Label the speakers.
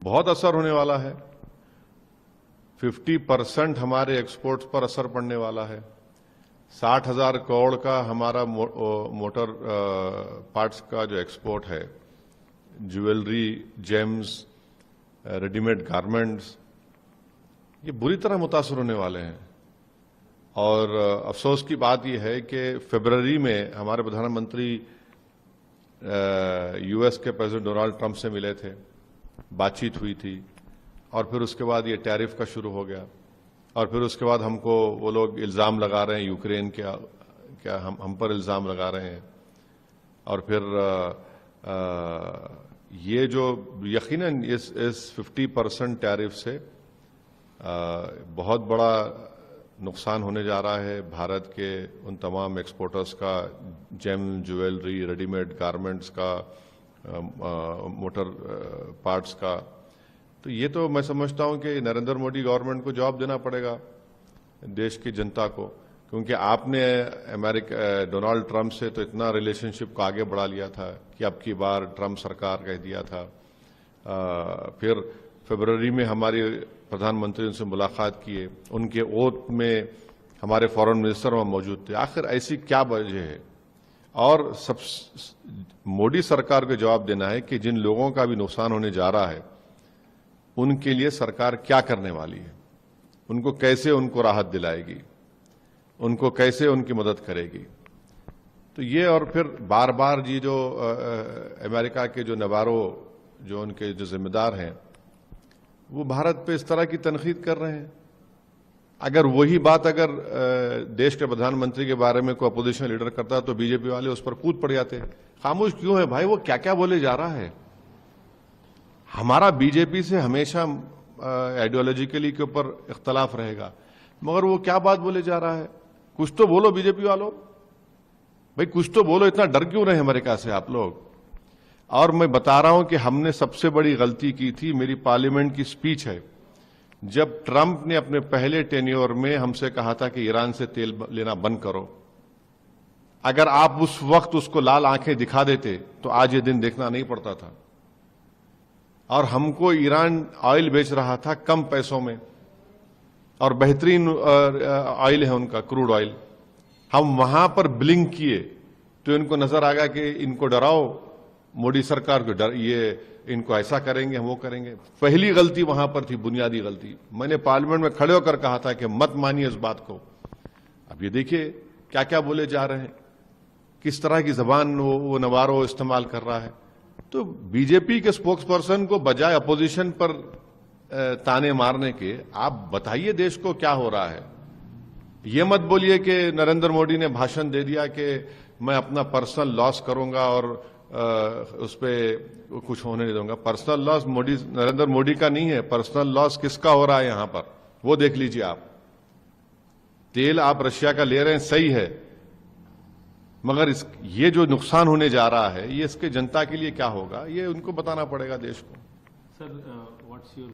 Speaker 1: बहुत असर होने वाला है। 50% हमारे एक्सपोर्ट्स पर असर पड़ने वाला है। 60,000 करोड़ का हमारा मोटर पार्ट्स का जो एक्सपोर्ट है, ज्वेलरी, जेम्स, रेडीमेड गारमेंट्स, ये बुरी तरह मुतासर होने वाले हैं। और अफसोस की बात यह है कि फरवरी में हमारे प्रधानमंत्री यूएस के प्रेसिडेंट डोनाल्ड ट्रंप से मिले थे, बातचीत हुई थी, और फिर उसके बाद ये टैरिफ का शुरू हो गया, और फिर उसके बाद हमको वो लोग इल्ज़ाम लगा रहे हैं, यूक्रेन क्या हम पर इल्ज़ाम लगा रहे हैं। और फिर ये जो यकीनन इस 50% टैरिफ से बहुत बड़ा नुकसान होने जा रहा है भारत के उन तमाम एक्सपोर्टर्स का, जेम, ज्वेलरी, रेडीमेड गारमेंट्स का, मोटर पार्ट्स का। तो ये तो मैं समझता हूं कि नरेंद्र मोदी गवर्नमेंट को जवाब देना पड़ेगा देश की जनता को, क्योंकि आपने डोनाल्ड ट्रंप से तो इतना रिलेशनशिप को आगे बढ़ा लिया था कि अब की बार ट्रंप सरकार कह दिया था। फिर फरवरी में हमारी प्रधानमंत्री उनसे मुलाकात किए, उनके ओथ में हमारे फॉरेन मिनिस्टर वहां मौजूद थे। आखिर ऐसी क्या वजह है? और सब मोदी सरकार को जवाब देना है कि जिन लोगों का भी नुकसान होने जा रहा है उनके लिए सरकार क्या करने वाली है, उनको कैसे उनको राहत दिलाएगी, उनको कैसे उनकी मदद करेगी। तो ये और फिर बार बार ये जो अमेरिका के जो नवारो, जो उनके जो जिम्मेदार हैं, वो भारत पे इस तरह की तनकीद कर रहे हैं। अगर वही बात अगर देश के प्रधानमंत्री के बारे में कोई अपोजिशन लीडर करता तो बीजेपी वाले उस पर कूद पड़ जाते। खामोश क्यों है भाई? वो क्या क्या बोले जा रहा है। हमारा बीजेपी से हमेशा आइडियोलॉजिकली के ऊपर इख्तलाफ रहेगा, मगर वो क्या बात बोले जा रहा है? कुछ तो बोलो बीजेपी वालों, भाई कुछ तो बोलो। इतना डर क्यों रहे अमेरिका से आप लोग? और मैं बता रहा हूं कि हमने सबसे बड़ी गलती की थी, मेरी पार्लियामेंट की स्पीच है, जब ट्रंप ने अपने पहले टेन्योर में हमसे कहा था कि ईरान से तेल लेना बंद करो। अगर आप उस वक्त उसको लाल आंखें दिखा देते तो आज ये दिन देखना नहीं पड़ता था। और हमको ईरान ऑयल बेच रहा था कम पैसों में, और बेहतरीन ऑयल है उनका, क्रूड ऑयल। हम वहां पर ब्लिंक किए तो इनको नजर आ गया कि इनको डराओ, मोदी सरकार को डर, ये इनको ऐसा करेंगे, हम वो करेंगे। पहली गलती वहां पर थी, बुनियादी गलती। मैंने पार्लियामेंट में खड़े होकर कहा था कि मत मानिए इस बात को। अब ये देखिए क्या क्या बोले जा रहे हैं, किस तरह की जबान वो नवारो इस्तेमाल कर रहा है। तो बीजेपी के स्पोक्स पर्सन को बजाय अपोजिशन पर ताने मारने के, आप बताइए देश को क्या हो रहा है। ये मत बोलिए कि नरेंद्र मोदी ने भाषण दे दिया कि मैं अपना पर्सनल लॉस करूंगा और उस पर कुछ होने नहीं दूंगा। पर्सनल लॉस नरेंद्र मोदी का नहीं है, पर्सनल लॉस किसका हो रहा है यहां पर, वो देख लीजिए आप। तेल आप रशिया का ले रहे हैं, सही है, मगर ये जो नुकसान होने जा रहा है, ये इसके जनता के लिए क्या होगा, ये उनको बताना पड़ेगा देश को।
Speaker 2: Sir, what's your